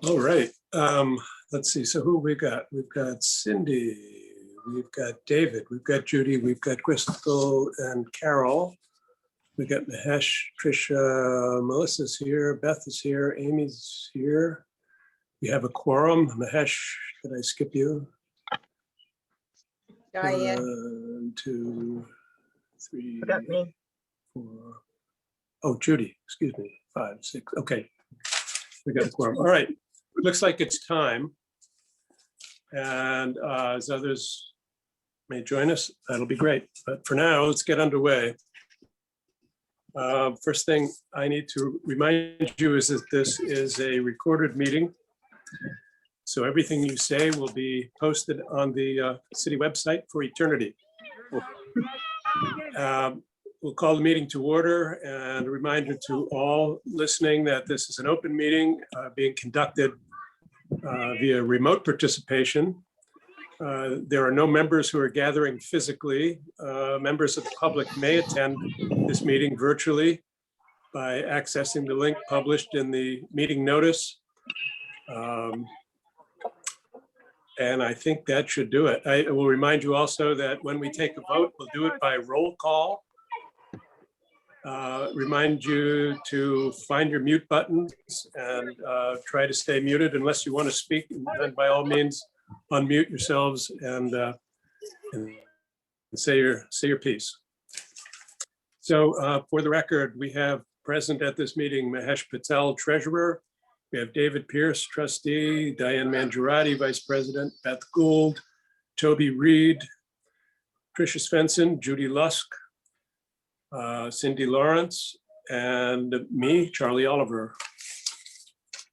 All right. Let's see. So who we got? We've got Cindy, we've got David, we've got Judy, we've got Crystal and Carol. We got Mahesh, Trisha, Melissa's here, Beth is here, Amy's here. We have a quorum. Mahesh, did I skip you? Diane. 1, 2, 3, Forgot me. 4. Oh, Judy, excuse me. 5, 6. Okay. We got a quorum. All right. Looks like it's time. And as others may join us, that'll be great. But for now, let's get underway. First thing I need to remind you is that this is a recorded meeting. So everything you say will be posted on the city website for eternity. We'll call the meeting to order, and a reminder to all listening that this is an open meeting being conducted via remote participation. There are no members who are gathering physically. Members of the public may attend this meeting virtually by accessing the link published in the meeting notice. And I think that should do it. I will remind you also that when we take a vote, we'll do it by roll call. Remind you to find your mute buttons and try to stay muted unless you want to speak. And by all means, unmute yourselves and say your piece. So for the record, we have present at this meeting Mahesh Patel, Treasurer. We have David Pierce, Trustee, Diane Mangiarati, Vice President, Beth Gould, Toby Reed, Tricia Svensson, Judy Lusk, Cindy Lawrence, and me, Charlie Oliver.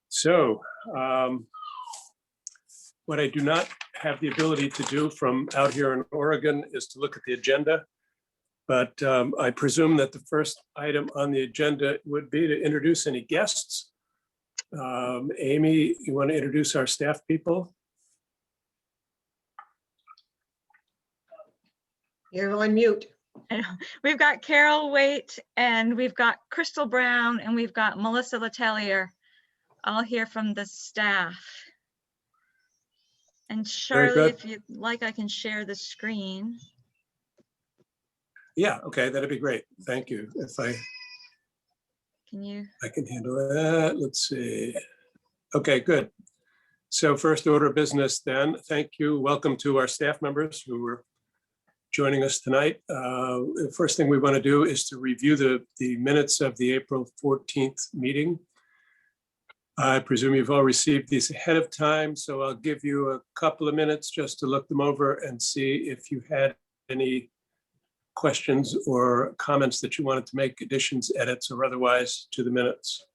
So what I do not have the ability to do from out here in Oregon is to look at the agenda. But I presume that the first item on the agenda would be to introduce any guests. Amy, you want to introduce our staff people? You're on mute. We've got Carol Waite, and we've got Crystal Brown, and we've got Melissa Letelier, all here from the staff. And Charlie, if you'd like, I can share the screen. Yeah, okay, that'd be great. Thank you. If I can handle that. Let's see. Okay, good. So first order of business then. Thank you. Welcome to our staff members who are joining us tonight. The first thing we want to do is to review the minutes of the April 14th meeting. I presume you've all received these ahead of time, so I'll give you a couple of minutes just to look them over and see if you had any questions or comments that you wanted to make, additions, edits, or otherwise to the minutes.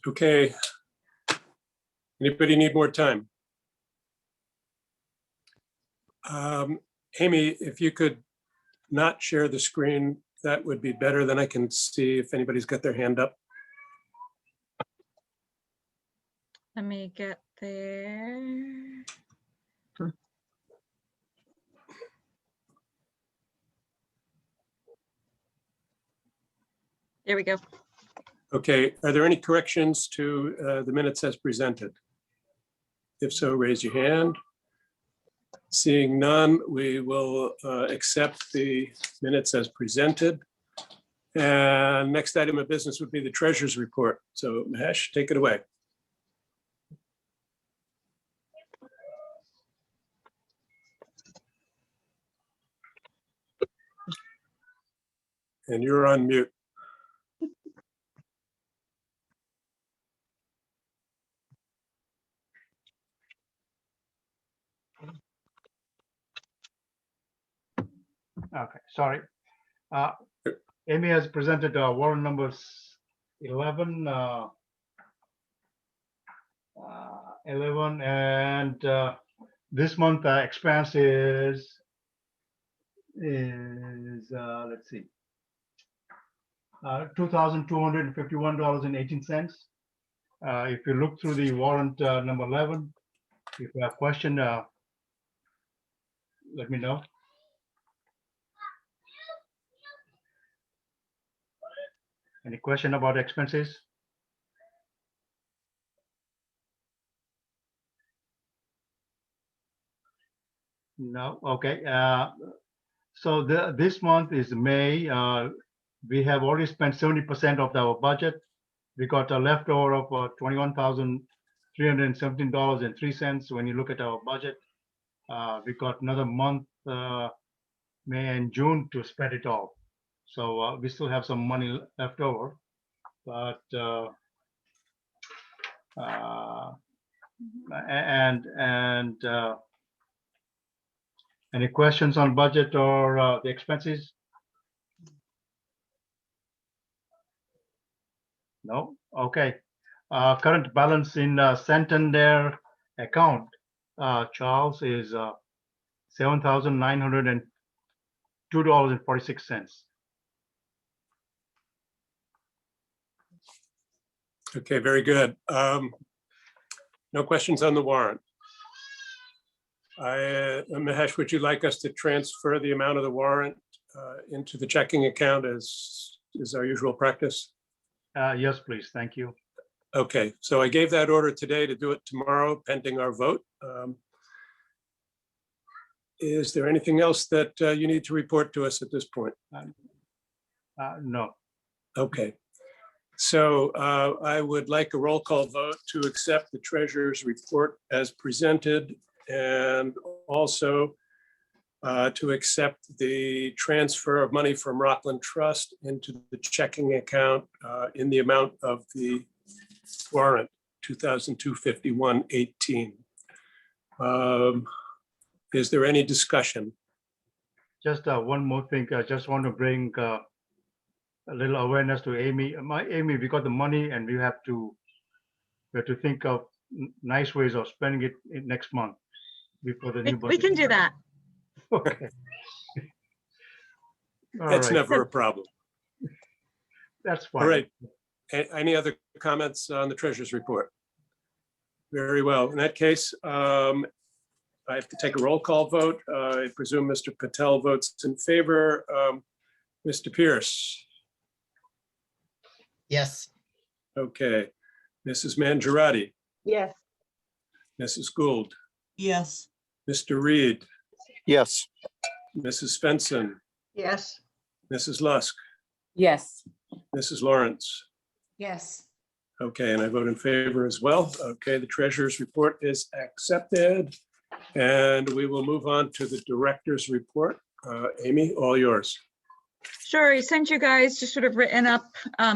Okay. Anybody need more time? Amy, if you could not share the screen, that would be better. Then I can see if anybody's got their hand up. Let me get there. There we go. Okay, are there any corrections to the minutes as presented? If so, raise your hand. Seeing none, we will accept the minutes as presented. And next item of business would be the treasurer's report. So Mahesh, take it away. And you're on mute. Okay, sorry. Amy has presented warrant numbers 11, 11, and this month expense is let's see, $2,251.18. If you look through the warrant number 11, if you have a question, let me know. Any question about expenses? No, okay. So this month is May. We have already spent 70% of our budget. We got a leftover of $21,317.03 when you look at our budget. We got another month, May and June, to spend it all. So we still have some money left over, but any questions on budget or the expenses? No? Okay. Current balance in Santander account, Charles, is $7,902.46. Okay, very good. No questions on the warrant. Mahesh, would you like us to transfer the amount of the warrant into the checking account as is our usual practice? Yes, please. Thank you. Okay, so I gave that order today to do it tomorrow pending our vote. Is there anything else that you need to report to us at this point? No. Okay. So I would like a roll call vote to accept the treasurer's report as presented, and also to accept the transfer of money from Rockland Trust into the checking account in the amount of the warrant, $2,251.18. Is there any discussion? Just one more thing. I just want to bring a little awareness to Amy. Amy, we got the money, and we have to think of nice ways of spending it next month before the new budget. We can do that. Okay. That's never a problem. That's fine. All right. Any other comments on the treasurer's report? Very well. In that case, I have to take a roll call vote. I presume Mr. Patel votes in favor. Mr. Pierce? Yes. Okay. Mrs. Mangiarotti? Yes. Mrs. Gould? Yes. Mr. Reed? Yes. Mrs. Svensson? Yes. Mrs. Lusk? Yes. Mrs. Lawrence? Yes. Okay, and I vote in favor as well. Okay, the treasurer's report is accepted. And we will move on to the director's report. Amy, all yours. Sure, I sent you guys just sort of written up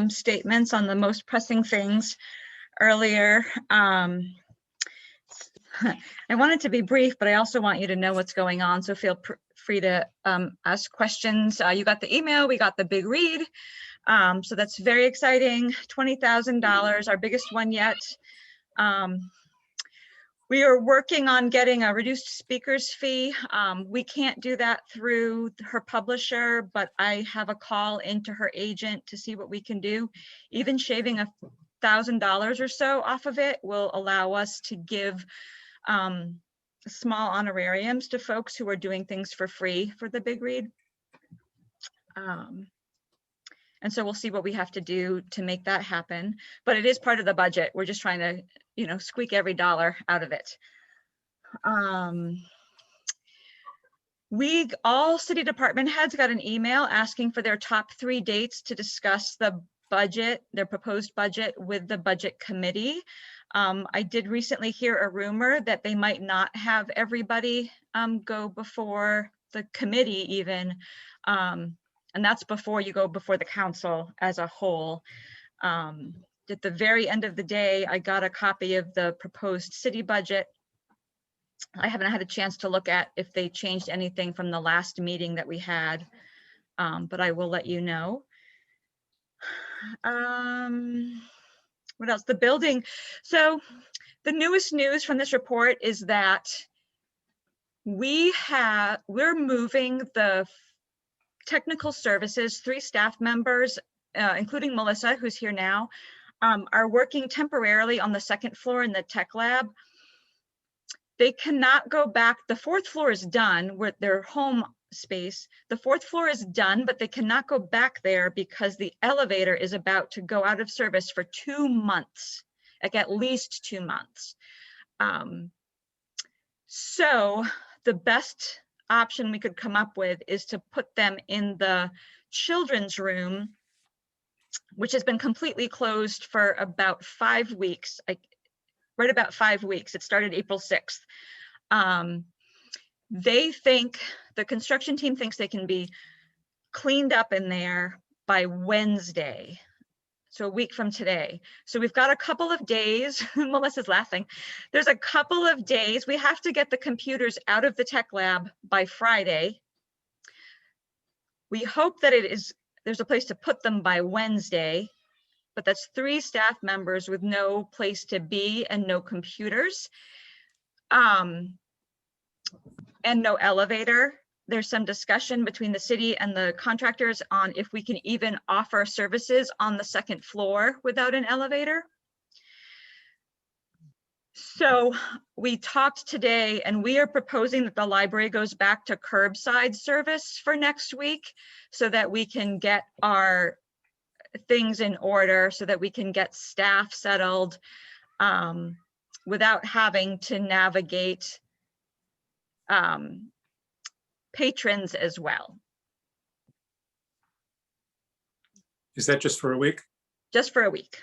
statements on the most pressing things earlier. I wanted to be brief, but I also want you to know what's going on, so feel free to ask questions. You got the email, we got the big read. So that's very exciting. $20,000, our biggest one yet. We are working on getting a reduced speaker's fee. We can't do that through her publisher, but I have a call into her agent to see what we can do. Even shaving $1,000 or so off of it will allow us to give small honorariums to folks who are doing things for free for the big read. And so we'll see what we have to do to make that happen. But it is part of the budget. We're just trying to, squeak every dollar out of it. all city department heads got an email asking for their top 3 dates to discuss the budget, their proposed budget with the budget committee. I did recently hear a rumor that they might not have everybody go before the committee even. And that's before you go before the council as a whole. At the very end of the day, I got a copy of the proposed city budget. I haven't had a chance to look at if they changed anything from the last meeting that we had, but I will let you know. What else? The building. So the newest news from this report is that we're moving the technical services, 3 staff members, including Melissa, who's here now, are working temporarily on the 2nd floor in the tech lab. They cannot go back. The 4th floor is done with their home space. The 4th floor is done, but they cannot go back there because the elevator is about to go out of service for 2 months, like at least 2 months. So the best option we could come up with is to put them in the children's room, which has been completely closed for about 5 weeks. Right about 5 weeks. It started April 6th. They think, the construction team thinks they can be cleaned up in there by Wednesday. So a week from today. So we've got a couple of days. Melissa's laughing. There's a couple of days. We have to get the computers out of the tech lab by Friday. We hope that there's a place to put them by Wednesday, but that's 3 staff members with no place to be and no computers, and no elevator. There's some discussion between the city and the contractors on if we can even offer services on the 2nd floor without an elevator. So we talked today, and we are proposing that the library goes back to curbside service for next week so that we can get our things in order, so that we can get staff settled without having to navigate patrons as well. Is that just for a week? Just for a week.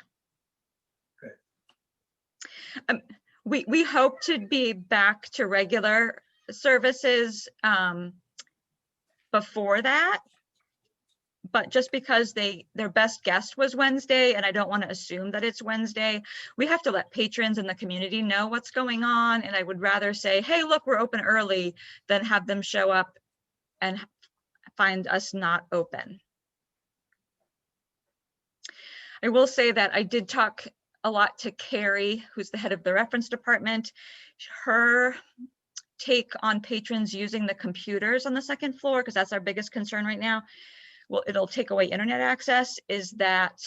Okay. We hope to be back to regular services before that, but just because their best guess was Wednesday, and I don't want to assume that it's Wednesday, we have to let patrons in the community know what's going on. And I would rather say, hey, look, we're open early, than have them show up and find us not open. I will say that I did talk a lot to Carrie, who's the head of the reference department. Her take on patrons using the computers on the 2nd floor, because that's our biggest concern right now. Well, it'll take away internet access, is that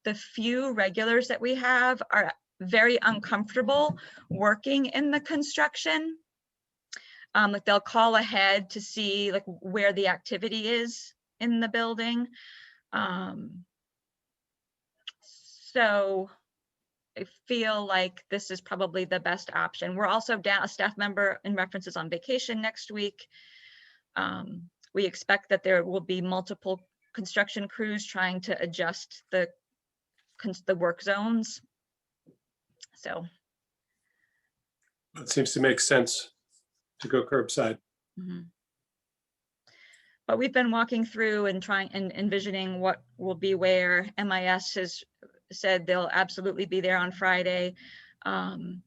the few regulars that we have are very uncomfortable working in the construction. Like they'll call ahead to see like where the activity is in the building. So I feel like this is probably the best option. We're also down a staff member in references on vacation next week. We expect that there will be multiple construction crews trying to adjust the work zones. So It seems to make sense to go curbside. mm-hmm. But we've been walking through and trying and envisioning what will be where. MIS has said they'll absolutely be there on Friday. And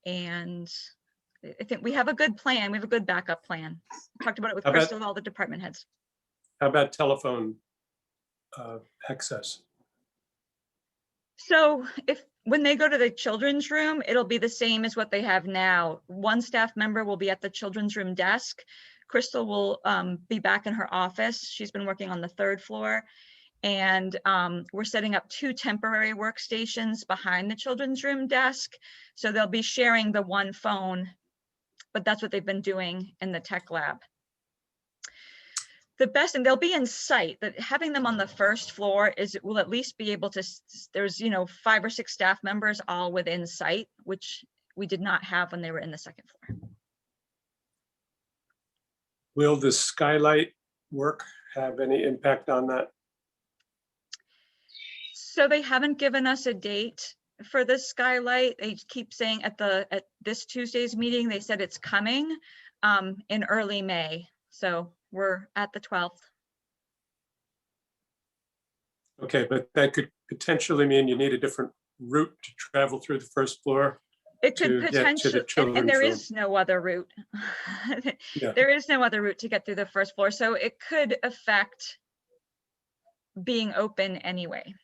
I think we have a good plan. We have a good backup plan. Talked about it with Crystal and all the department heads. How about telephone access? So when they go to the children's room, it'll be the same as what they have now. One staff member will be at the children's room desk. Crystal will be back in her office. She's been working on the 3rd floor. And we're setting up 2 temporary workstations behind the children's room desk. So they'll be sharing the one phone, but that's what they've been doing in the tech lab. The best, and they'll be in sight, that having them on the 1st floor will at least be able to, there's 5 or 6 staff members all within sight, which we did not have when they were in the 2nd floor. Will the skylight work have any impact on that? So they haven't given us a date for the skylight. They keep saying at this Tuesday's meeting, they said it's coming in early May. So we're at the 12th. Okay, but that could potentially mean you need a different route to travel through the first floor. It could To get to the potentially, and children's there room. is no other route. Yeah. There is no other route to get through the first floor. So it could affect being open anyway.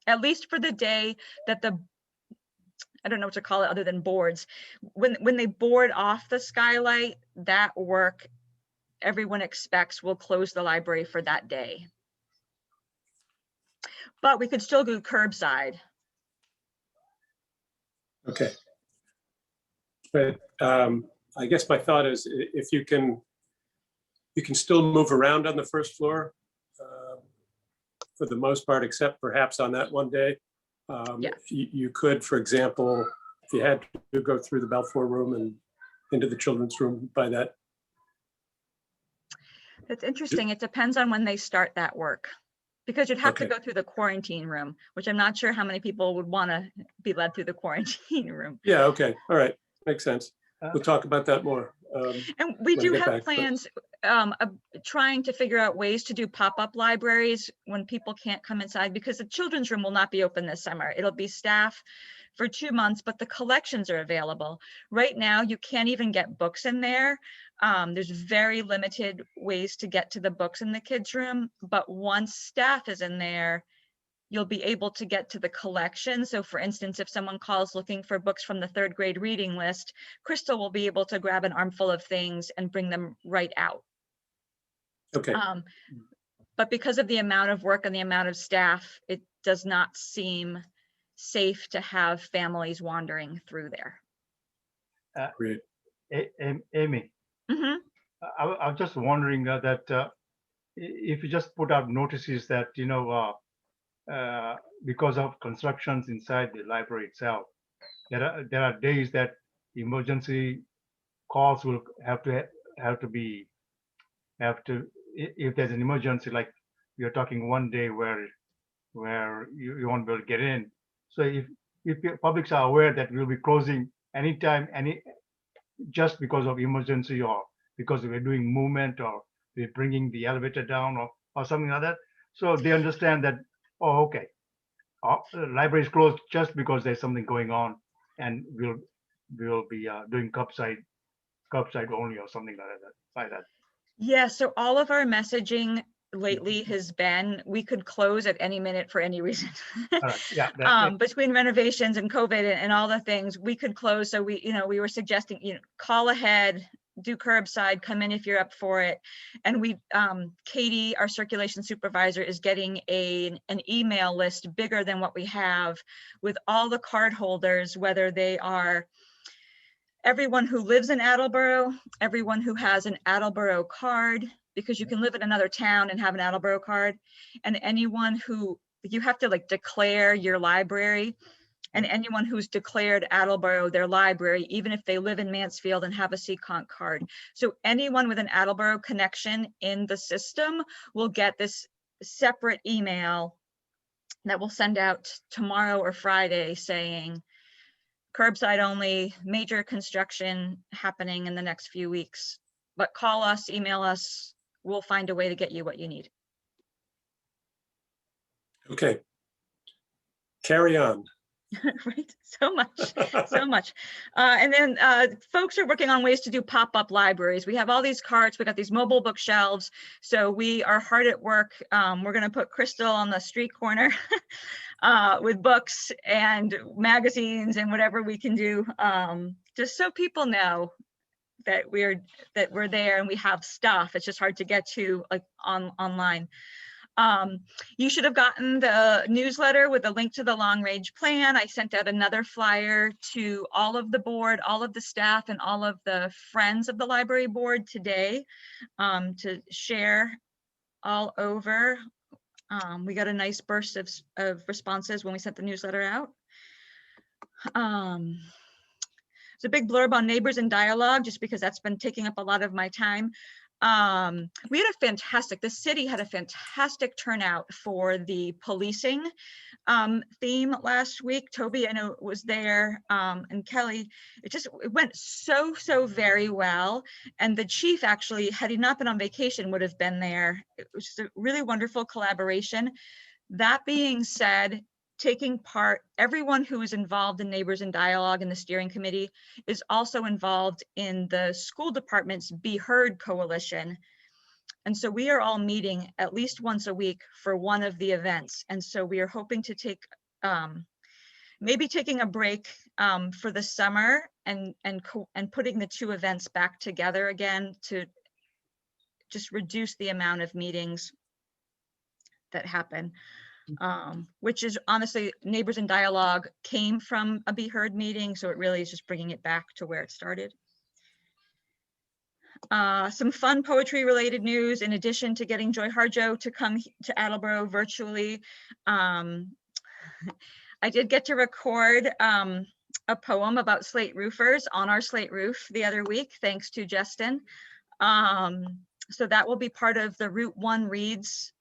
At least for the day that I don't know what to call it other than boards. When they board off the skylight, that work everyone expects will close the library for that day. But we could still go curbside. Okay. But I guess my thought is if you can still move around on the first floor for the most part, except perhaps on that one day. Yeah. You could, for example, if you had to go through the Balfour room and into the children's room by that. That's interesting. It depends on when they start that work. Because you'd have to Okay. go through the quarantine room, which I'm not sure how many people would want to be led through the quarantine room. Yeah, okay, all right, makes sense. Uh, We'll talk about that more. And we When I do get have back, but- plans of trying to figure out ways to do pop-up libraries when people can't come inside, because the children's room will not be open this summer. It'll be staff for 2 months, but the collections are available. Right now, you can't even get books in there. There's very limited ways to get to the books in the kids' room, but once staff is in there, you'll be able to get to the collection. So for instance, if someone calls looking for books from the 3rd grade reading list, Crystal will be able to grab an armful of things and bring them right out. Okay, But because of the amount of work and the amount of staff, it does not seem safe to have families wandering through there. great. Amy, Mhm. I was just wondering that if you just put out notices that, because of constructions inside the library itself, there are days that emergency calls will have to if there's an emergency, like you're talking one day where you won't be able to get in. So if the publics are aware that we'll be closing anytime, just because of emergency or because we're doing movement or we're bringing the elevator down or something like that. So they understand that, oh, okay, the library is closed just because there's something going on, and we'll be doing curbside only or something like that. Yeah, so all of our messaging lately has been, we could close at any minute for any reason. All right, yeah. Between renovations and COVID and all the things, we could close. So we were suggesting, call ahead, do curbside, come in if you're up for it. And Katie, our circulation supervisor, is getting an email list bigger than what we have with all the card holders, whether they are everyone who lives in Attleboro, everyone who has an Attleboro card, because you can live in another town and have an Attleboro card, and anyone who, you have to declare your library, and anyone who's declared Attleboro their library, even if they live in Mansfield and have a CCONC card. So anyone with an Attleboro connection in the system will get this separate email that we'll send out tomorrow or Friday saying, curbside only, major construction happening in the next few weeks. But call us, email us, we'll find a way to get you what you need. Okay. Carry on. Right, so much. And then folks are working on ways to do pop-up libraries. We have all these carts, we got these mobile bookshelves. So we are hard at work. We're gonna put Crystal on the street corner with books and magazines and whatever we can do, just so people know that we're there and we have stuff. It's just hard to get to online. You should have gotten the newsletter with a link to the long range plan. I sent out another flyer to all of the board, all of the staff, and all of the friends of the library board today to share all over. We got a nice burst of responses when we sent the newsletter out. It's a big blurb on neighbors and dialogue, just because that's been taking up a lot of my time. We had the city had a fantastic turnout for the policing theme last week. Toby, I know, was there, and Kelly. It went so very well. And the chief, actually, had he not been on vacation, would have been there. It was just a really wonderful collaboration. That being said, taking part, everyone who is involved in Neighbors in Dialogue in the steering committee is also involved in the school department's Be Heard coalition. And so we are all meeting at least once a week for one of the events. And so we are hoping to take, maybe taking a break for the summer and putting the two events back together again to just reduce the amount of meetings that happen. Which is honestly, Neighbors in Dialogue came from a Be Heard meeting, so it really is just bringing it back to where it started. Some fun poetry related news, in addition to getting Joy Harjo to come to Attleboro virtually. I did get to record a poem about slate roofers on our slate roof the other week, thanks to Justin. So that will be part of the Route 1 Reads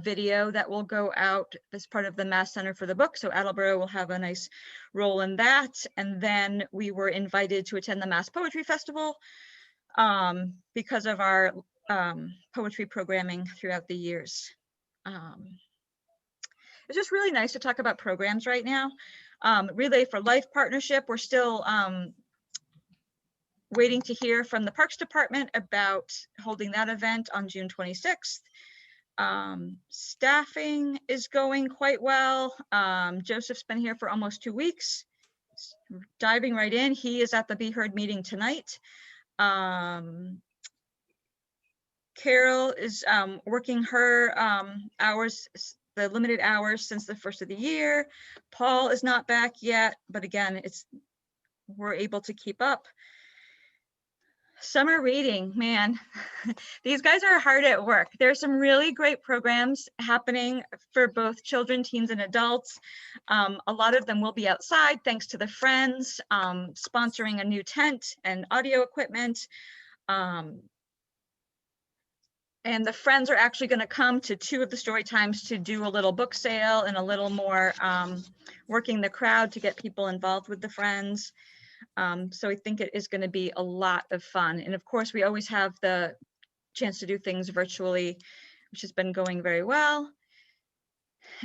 video that will go out as part of the Mass Center for the Book. So Attleboro will have a nice role in that. And then we were invited to attend the Mass Poetry Festival because of our poetry programming throughout the years. It's just really nice to talk about programs right now. Relay for Life partnership, we're still waiting to hear from the Parks Department about holding that event on June 26th. Staffing is going quite well. Joseph's been here for almost 2 weeks, diving right in. He is at the Be Heard meeting tonight. Carol is working her hours, the limited hours since the first of the year. Paul is not back yet, but again, we're able to keep up. Summer reading, man, these guys are hard at work. There's some really great programs happening for both children, teens, and adults. A lot of them will be outside thanks to the Friends, sponsoring a new tent and audio equipment. And the Friends are actually going to come to 2 of the story times to do a little book sale and a little more working the crowd to get people involved with the Friends. So I think it is going to be a lot of fun. And of course, we always have the chance to do things virtually, which has been going very well.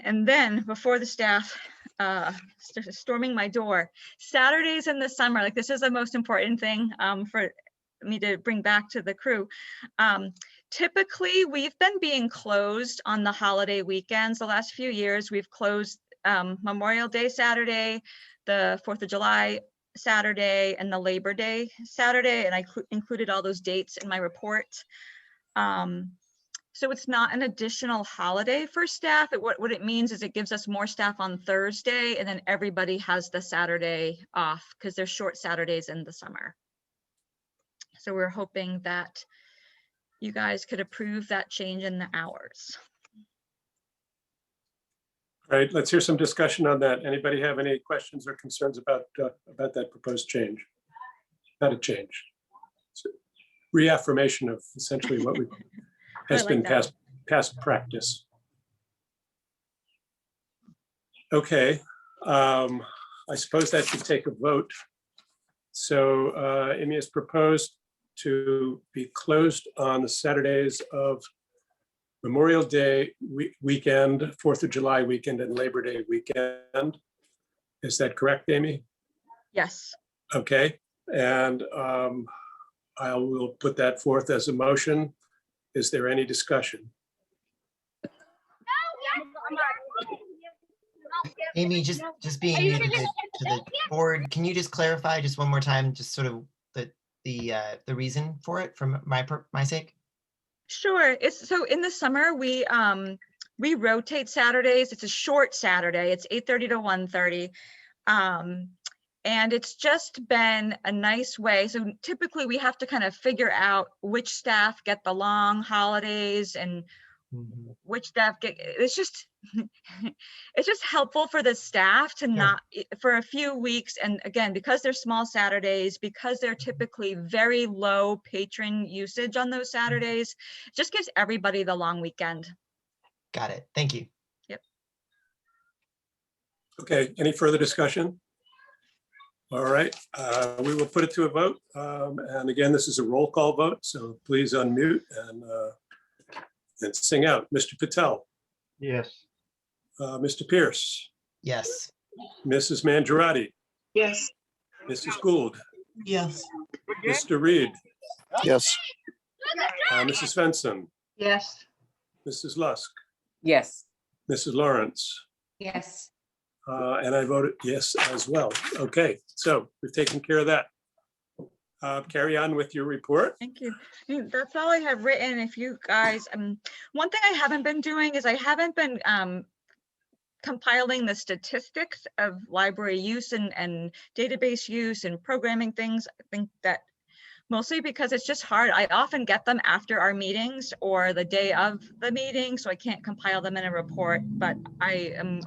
And then before the staff started storming my door, Saturdays in the summer, like this is the most important thing for me to bring back to the crew. Typically, we've been being closed on the holiday weekends. The last few years, we've closed Memorial Day Saturday, the 4th of July Saturday, and the Labor Day Saturday, and I included all those dates in my report. So it's not an additional holiday for staff. What it means is it gives us more staff on Thursday, and then everybody has the Saturday off because there's short Saturdays in the summer. So we're hoping that you guys could approve that change in the hours. All right, let's hear some discussion on that. Anybody have any questions or concerns about that proposed change? Not a change. It's a reaffirmation of essentially what has been past practice. Okay, I suppose that should take a vote. So Amy has proposed to be closed on the Saturdays of Memorial Day weekend, 4th of July weekend, and Labor Day weekend. Is that correct, Amy? Yes. Okay, and I will put that forth as a motion. Is there any discussion? Amy, just being new to the board, can you just clarify just one more time, just sort of the reason for it, from my sake? Sure. It's so in the summer we rotate Saturdays. It's a short Saturday. It's 8:30 to 1:30. And it's just been a nice way. So typically we have to kind of figure out which staff get the long holidays and Mhm. which staff get, it's just, it's just helpful for the staff to not, for a few weeks. And again, because they're small Saturdays, because they're typically very low patron usage on those Saturdays, it just gives everybody the long weekend. Got it. Thank you. Okay, any further discussion? All right, we will put it to a vote. And again, this is a roll call vote, so please unmute and sing out. Mr. Patel, Yes. Mr. Pierce, Yes. Mrs. Mangiarotti, Yes. Mrs. Gould, Yes. Mr. Reed, Yes. Mrs. Svensson, Yes. Mrs. Lusk, Yes. Mrs. Lawrence, Yes. and I voted yes as well. Okay, so we've taken care of that. Carry on with your report. Thank you. That's all I have written. If you guys, one thing I haven't been doing is I haven't been compiling the statistics of library use and database use and programming things. I think that mostly because it's just hard. I often get them after our meetings or the day of the meeting, so I can't compile them in a report, but I am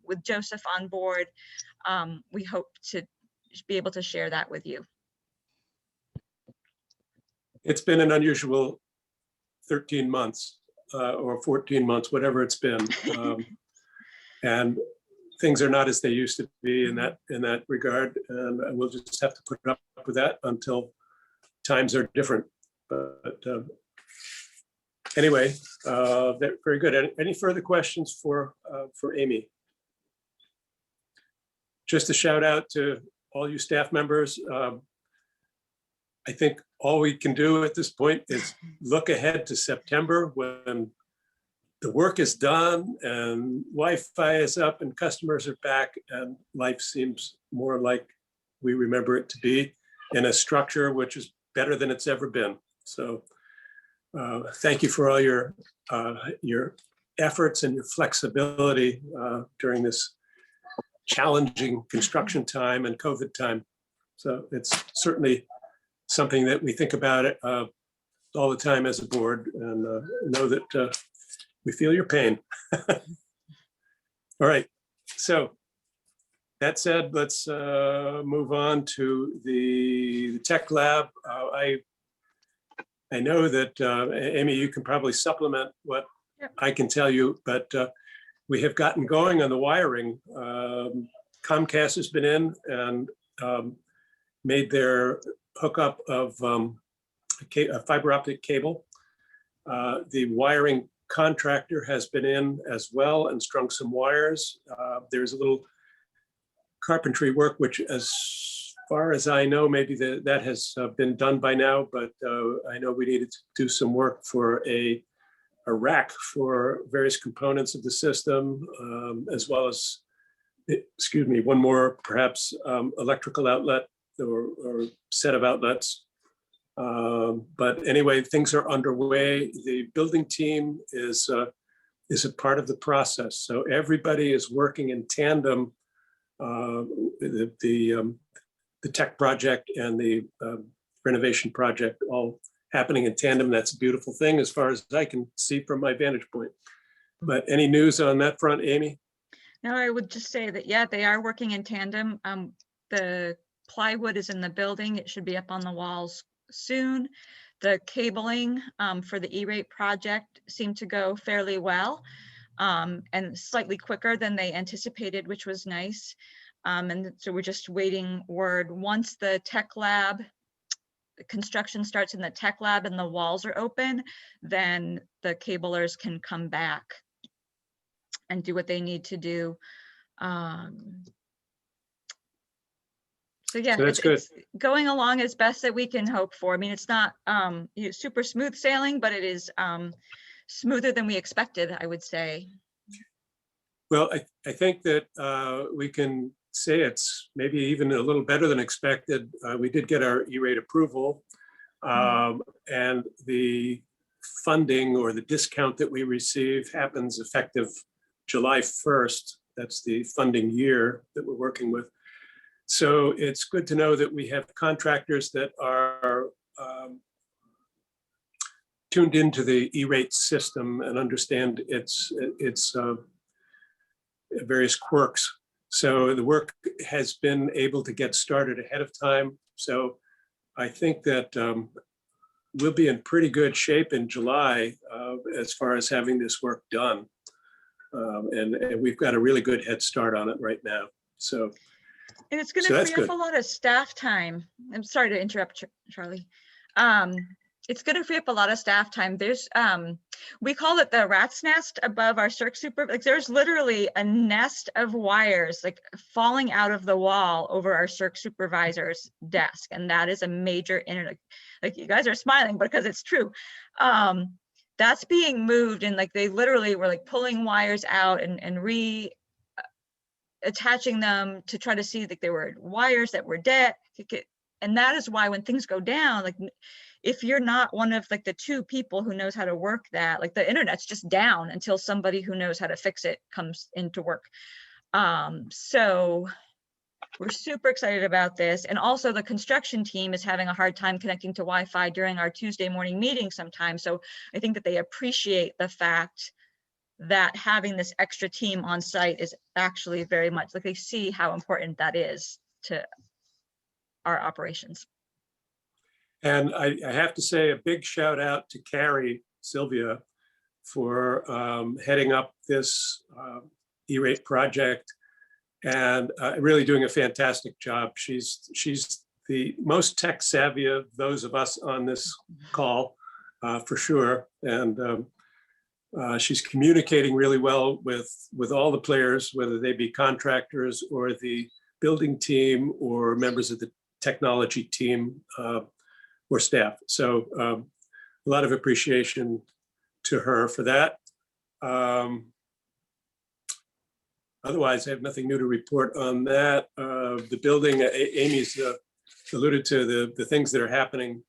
with Joseph on board. We hope to be able to share that with you. It's been an unusual 13 months or 14 months, whatever it's been. And things are not as they used to be in that regard. And we'll just have to put up with that until times are different. But anyway, very good. Any further questions for Amy? Just a shout out to all you staff members. I think all we can do at this point is look ahead to September when the work is done and Wi-Fi is up and customers are back and life seems more like we remember it to be in a structure which is better than it's ever been. So thank you for all your efforts and your flexibility during this challenging construction time and COVID time. So it's certainly something that we think about it all the time as a board, and know that we feel your pain. All right, so that said, let's move on to the tech lab. I know that Amy, you can probably supplement what I can tell you, but we have gotten going on the wiring. Comcast has been in and made their hookup of a fiber optic cable. The wiring contractor has been in as well and strung some wires. There's a little carpentry work, which as far as I know, maybe that has been done by now, but I know we needed to do some work for a rack for various components of the system, as well as, excuse me, one more perhaps electrical outlet or set of outlets. But anyway, things are underway. The building team is a part of the process. So everybody is working in tandem. The tech project and the renovation project all happening in tandem. That's a beautiful thing as far as I can see from my vantage point. But any news on that front, Amy? No, I would just say that, yeah, they are working in tandem. The plywood is in the building. It should be up on the walls soon. The cabling for the E-rate project seemed to go fairly well and slightly quicker than they anticipated, which was nice. And so we're just waiting word. Once the tech lab construction starts in the tech lab and the walls are open, then the cablers can come back and do what they need to do. So yeah, So that's good. it's going along as best that we can hope for. I mean, it's not super smooth sailing, but it is smoother than we expected, I would say. Well, I think that we can say it's maybe even a little better than expected. We did get our E-rate approval, and the funding or the discount that we receive happens effective July 1st. That's the funding year that we're working with. So it's good to know that we have contractors that are tuned into the E-rate system and understand its various quirks. So the work has been able to get started ahead of time. So I think that we'll be in pretty good shape in July as far as having this work done. And we've got a really good head start on it right now. So, And it's going So to that's free up good. a lot of staff time. I'm sorry to interrupt, Charlie. It's going to free up a lot of staff time. There's, we call it the rat's nest above our circ super. Like there's literally a nest of wires like falling out of the wall over our circ supervisor's desk, and that is a major internet. Like you guys are smiling because it's true. That's being moved, and like they literally were like pulling wires out and attaching them to try to see that there were wires that were dead. And that is why when things go down, like if you're not one of like the 2 people who knows how to work that, like the internet's just down until somebody who knows how to fix it comes into work. So we're super excited about this. And also the construction team is having a hard time connecting to Wi-Fi during our Tuesday morning meeting sometimes. So I think that they appreciate the fact that having this extra team on site is actually very much like they see how important that is to our operations. And I have to say a big shout out to Carrie Sylvia for heading up this E-rate project and really doing a fantastic job. She's the most tech savvy of those of us on this call, for sure. And she's communicating really well with all the players, whether they be contractors or the building team or members of the technology team or staff. So a lot of appreciation to her for that. Otherwise, I have nothing new to report on that. The building, Amy's alluded to the things that are happening.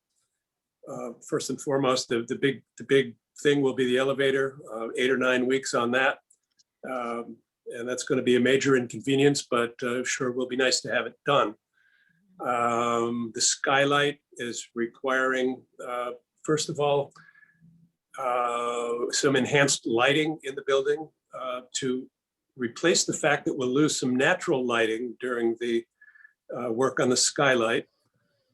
First and foremost, the big thing will be the elevator, 8 or 9 weeks on that. And that's going to be a major inconvenience, but sure will be nice to have it done. The skylight is requiring, first of all, some enhanced lighting in the building to replace the fact that we'll lose some natural lighting during the work on the skylight.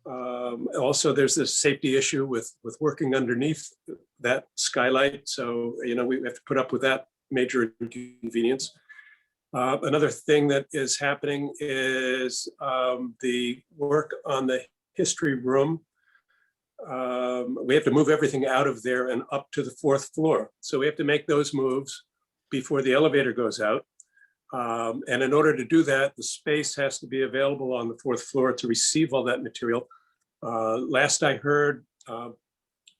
Also, there's this safety issue with working underneath that skylight. So, we have to put up with that major inconvenience. Another thing that is happening is the work on the history room. We have to move everything out of there and up to the 4th floor. So we have to make those moves before the elevator goes out. And in order to do that, the space has to be available on the 4th floor to receive all that material. Last I heard,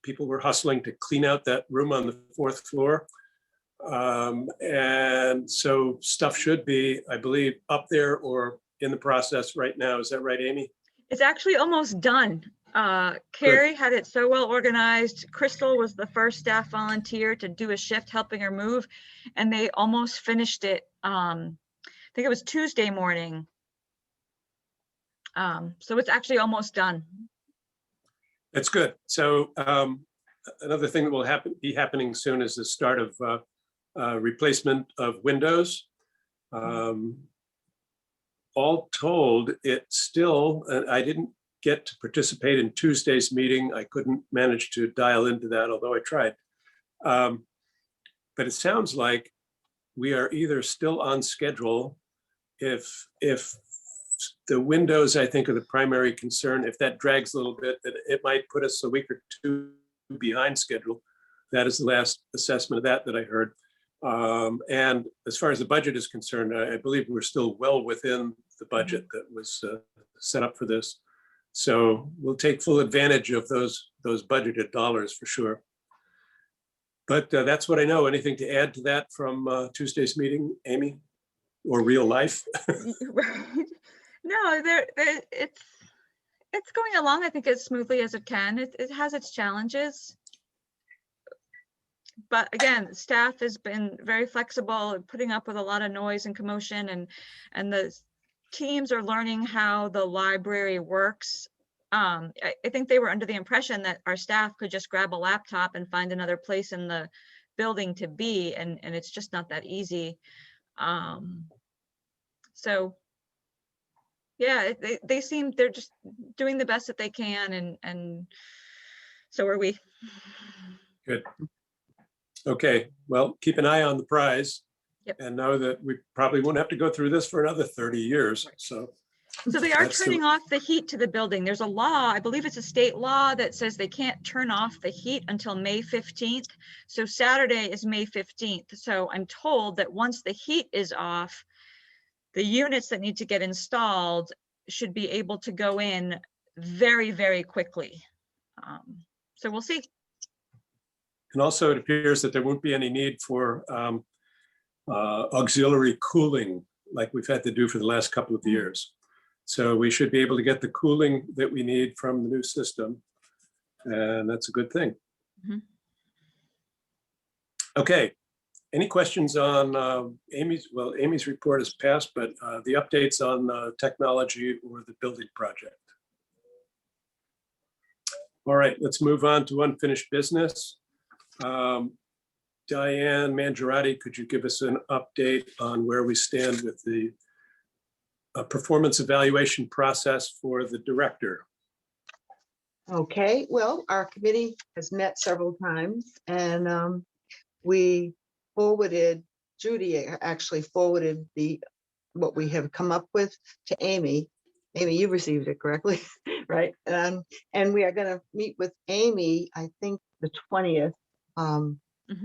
people were hustling to clean out that room on the 4th floor. And so stuff should be, I believe, up there or in the process right now. Is that right, Amy? It's actually almost done. Carrie had it so well organized. Crystal was the first staff volunteer to do a shift helping her move, and they almost finished it. I think it was Tuesday morning. So it's actually almost done. That's good. So another thing that will be happening soon is the start of replacement of windows. All told, it still, I didn't get to participate in Tuesday's meeting. I couldn't manage to dial into that, although I tried. But it sounds like we are either still on schedule. If the windows, I think, are the primary concern. If that drags a little bit, it might put us a week or 2 behind schedule. That is the last assessment of that I heard. And as far as the budget is concerned, I believe we're still well within the budget that was set up for this. So we'll take full advantage of those budgeted dollars for sure. But that's what I know. Anything to add to that from Tuesday's meeting, Amy, or real life? No, it's going along, I think, as smoothly as it can. It has its challenges. But again, staff has been very flexible and putting up with a lot of noise and commotion, and the teams are learning how the library works. I think they were under the impression that our staff could just grab a laptop and find another place in the building to be, and it's just not that easy. So yeah, they seem, they're just doing the best that they can, and so are we. Good. Okay, well, keep an eye on the prize. Yep. And know that we probably won't have to go through this for another 30 years, so. So they are That's the- turning off the heat to the building. There's a law, I believe it's a state law, that says they can't turn off the heat until May 15th. So Saturday is May 15th. So I'm told that once the heat is off, the units that need to get installed should be able to go in very, very quickly. So we'll see. And also it appears that there won't be any need for auxiliary cooling like we've had to do for the last couple of years. So we should be able to get the cooling that we need from the new system. And that's a good thing. Mhm. Okay, any questions on Amy's report is passed, but the updates on technology or the building project? All right, let's move on to unfinished business. Diane Mangiarotti, could you give us an update on where we stand with the performance evaluation process for the director? Okay, well, our committee has met several times, and we forwarded, Judy actually forwarded what we have come up with to Amy. Amy, you received it correctly, right? And we are going to meet with Amy, I think the 20th,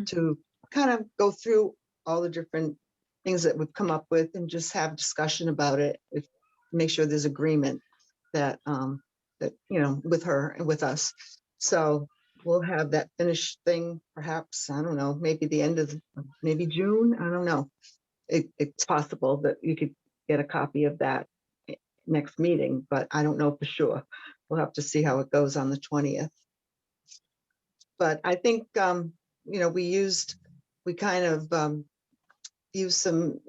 to kind of go through all the different things that we've come up with and just have discussion about it. Make sure there's agreement that with her and with us. So we'll have that finished thing, perhaps, I don't know, maybe the end of maybe June. I don't know. It's possible that you could get a copy of that next meeting, but I don't know for sure. We'll have to see how it goes on the 20th. But I think we kind of used some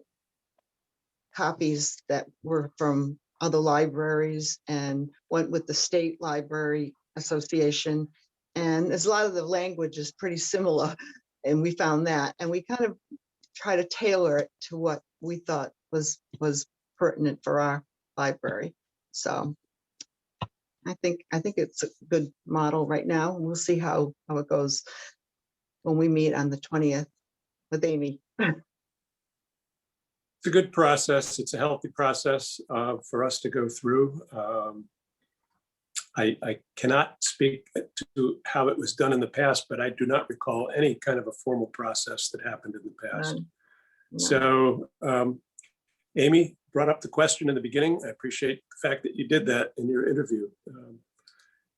copies that were from other libraries and went with the State Library Association. And there's a lot of the language is pretty similar, and we found that, and we kind of try to tailor it to what we thought was pertinent for our library. So I think it's a good model right now. We'll see how it goes when we meet on the 20th with Amy. It's a good process. It's a healthy process for us to go through. I cannot speak to how it was done in the past, but I do not recall any kind of a formal process that happened in the past. No. So Amy brought up the question in the beginning. I appreciate the fact that you did that in your interview.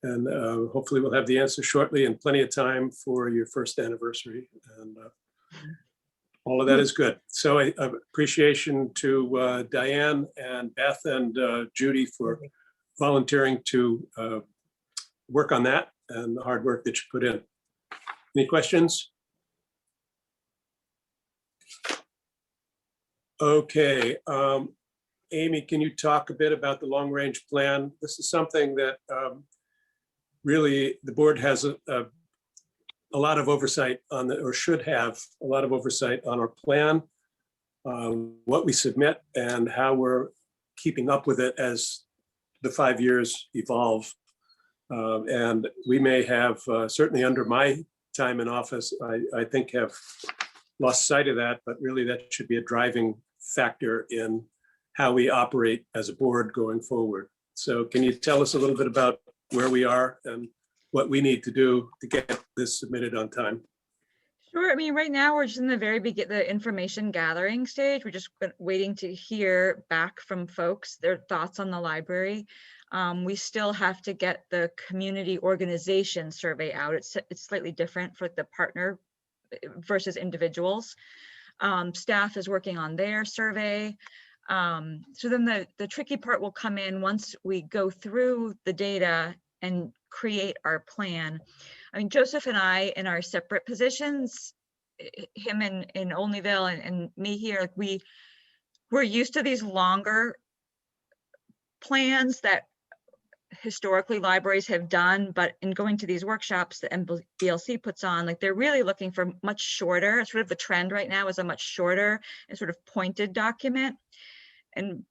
And hopefully we'll have the answer shortly and plenty of time for your first anniversary. And all of that is good. So appreciation to Diane and Beth and Judy for volunteering to work on that and the hard work that you put in. Any questions? Okay, Amy, can you talk a bit about the long-range plan? This is something that really the board has a lot of oversight on, or should have a lot of oversight on our plan, what we submit and how we're keeping up with it as the 5 years evolve. And we may have, certainly under my time in office, I think have lost sight of that, but really that should be a driving factor in how we operate as a board going forward. So can you tell us a little bit about where we are and what we need to do to get this submitted on time? Sure. I mean, right now we're just in the very beginning, the information gathering stage. We're just waiting to hear back from folks, their thoughts on the library. We still have to get the community organization survey out. It's slightly different for the partner versus individuals. Staff is working on their survey. So then the tricky part will come in once we go through the data and create our plan. I mean, Joseph and I, in our separate positions, him in Olneyville and me here, like we're used to these longer plans that historically libraries have done, but in going to these workshops that MBLC puts on, like they're really looking for much shorter, sort of the trend right now is a much shorter and sort of pointed document. And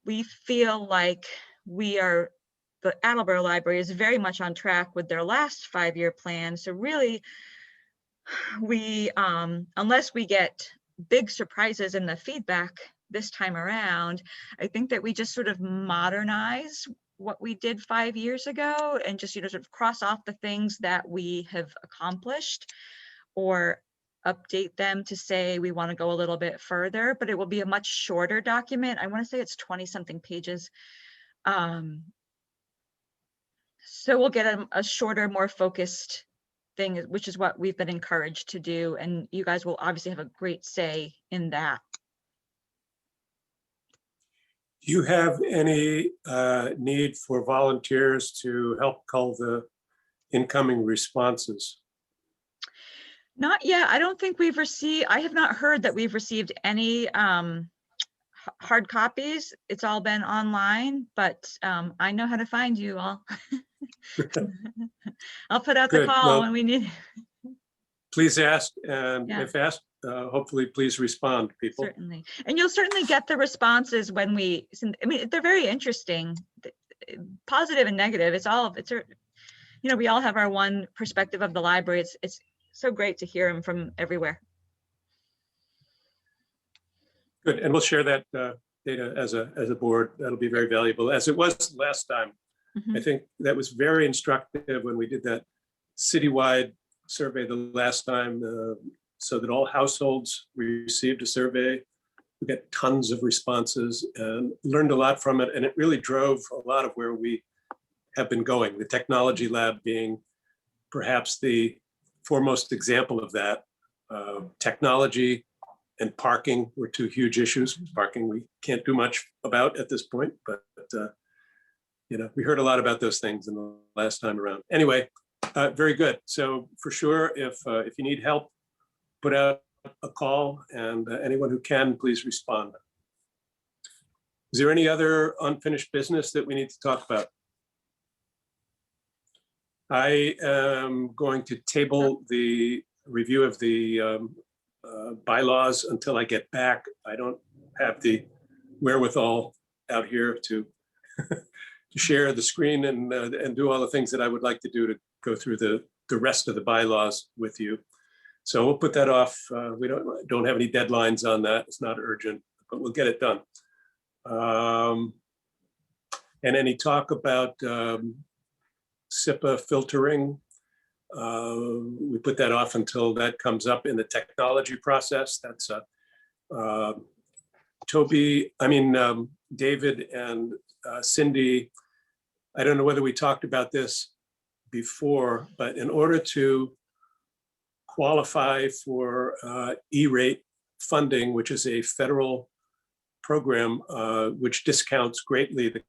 we feel like the Attleboro Library is very much on track with their last 5-year plan. So really, we, unless we get big surprises in the feedback this time around, I think that we just sort of modernize what we did 5 years ago and just, sort of cross off the things that we have accomplished or update them to say we want to go a little bit further, but it will be a much shorter document. I want to say it's 20 something pages. So we'll get a shorter, more focused thing, which is what we've been encouraged to do. And you guys will obviously have a great say in that. Do you have any need for volunteers to help cull the incoming responses? Not yet. I don't think we've received, I have not heard that we've received any hard copies. It's all been online, but I know how to find you all. I'll put out the Good. call Well, when we need. Please ask, and Yeah. if asked, hopefully please respond, people. Certainly. And you'll certainly get the responses when I mean, they're very interesting, positive and negative. We all have our one perspective of the library. It's so great to hear them from everywhere. Good, and we'll share that data as a board. That'll be very valuable, as it was last time. Mhm. I think that was very instructive when we did that citywide survey the last time, so that all households received a survey. We got tons of responses and learned a lot from it, and it really drove a lot of where we have been going. The technology lab being perhaps the foremost example of that. Technology and parking were two huge issues. Parking we can't do much about at this point, but we heard a lot about those things in the last time around. Anyway, very good. So for sure, if you need help, put out a call, and anyone who can, please respond. Is there any other unfinished business that we need to talk about? I am going to table the review of the bylaws until I get back. I don't have the wherewithal out here to to share the screen and do all the things that I would like to do to go through the rest of the bylaws with you. So we'll put that off. We don't have any deadlines on that. It's not urgent, but we'll get it done. And any talk about SIPA filtering, we put that off until that comes up in the technology process. That's David and Cindy. I don't know whether we talked about this before, but in order to qualify for E-rate funding, which is a federal program which discounts greatly the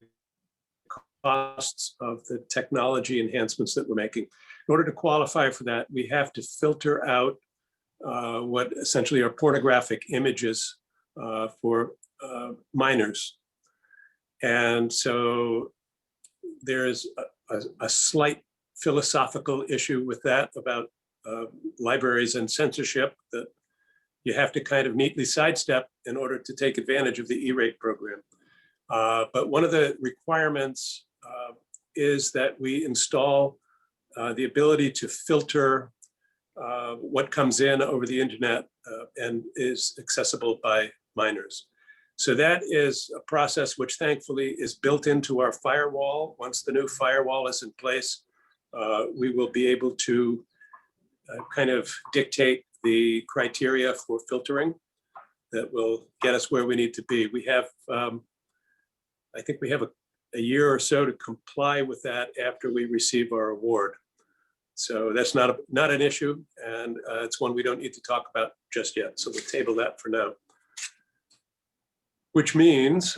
costs of the technology enhancements that we're making. In order to qualify for that, we have to filter out what essentially are pornographic images for minors. And so there's a slight philosophical issue with that about libraries and censorship that you have to kind of neatly sidestep in order to take advantage of the E-rate program. But one of the requirements is that we install the ability to filter what comes in over the internet and is accessible by minors. So that is a process which thankfully is built into our firewall. Once the new firewall is in place, we will be able to kind of dictate the criteria for filtering that will get us where we need to be. We have, I think we have a year or so to comply with that after we receive our award. So that's not an issue, and it's one we don't need to talk about just yet. So we'll table that for now. Which means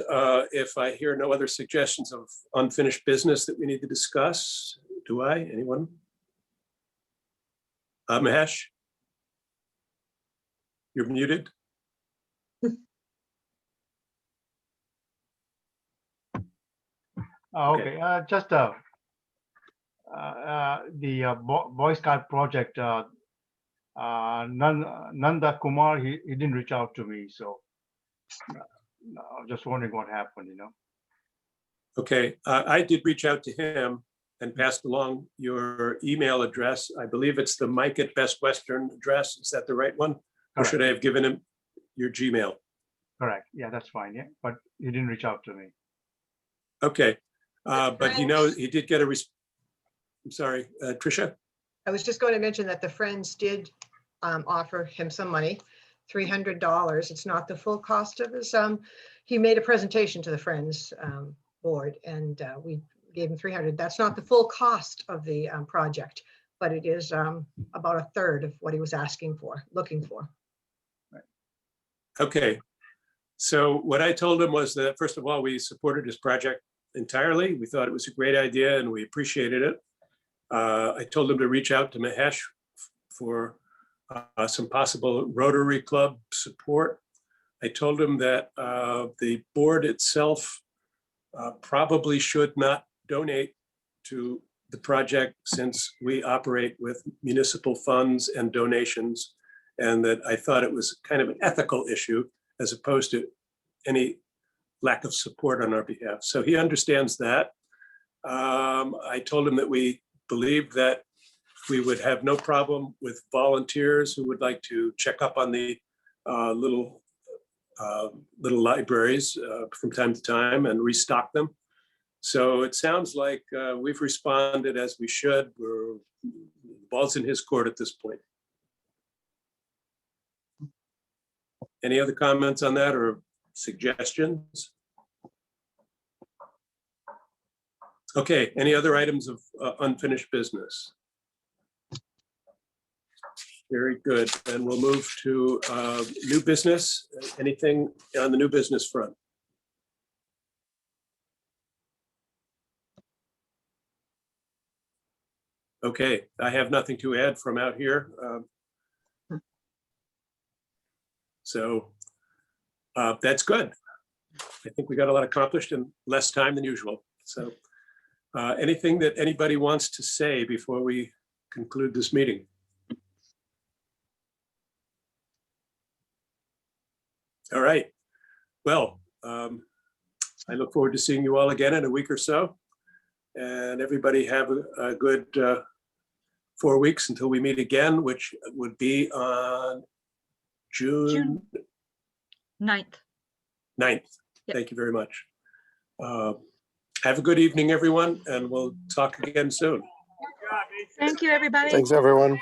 if I hear no other suggestions of unfinished business that we need to discuss, do I? Anyone? Mahesh? You're muted. Oh, Okay. okay, just the Boy Scout project, Nanda Kumar, he didn't reach out to me, so I'm just wondering what happened, you know? Okay, I did reach out to him and passed along your email address. I believe it's the Mike at Best Western address. Is that the right one? Or Correct. should I have given him your Gmail? Correct, yeah, that's fine, yeah, but he didn't reach out to me. Okay, but you know, Friends- he did get a, I'm sorry, Tricia? I was just going to mention that the Friends did offer him some money, $300. It's not the full cost of his, he made a presentation to the Friends board and we gave him 300. That's not the full cost of the project, but it is about a third of what he was looking for. Okay, so what I told him was that, first of all, we supported his project entirely. We thought it was a great idea and we appreciated it. I told him to reach out to Mahesh for some possible Rotary Club support. I told him that the board itself probably should not donate to the project since we operate with municipal funds and donations, and that I thought it was kind of an ethical issue as opposed to any lack of support on our behalf. So he understands that. I told him that we believe that we would have no problem with volunteers who would like to check up on the little libraries from time to time and restock them. So it sounds like we've responded as we should. The ball's in his court at this point. Any other comments on that or suggestions? Okay, any other items of unfinished business? Very good. And we'll move to new business. Anything on the new business front? Okay, I have nothing to add from out here. So that's good. I think we got a lot accomplished in less time than usual. So anything that anybody wants to say before we conclude this meeting? All right. Well, I look forward to seeing you all again in a week or so. And everybody have a good 4 weeks until we meet again, which would be on June 9th. 9th. Yep. Thank you very much. Have a good evening, everyone, and we'll talk again soon. Thank you, everybody. Thanks, everyone.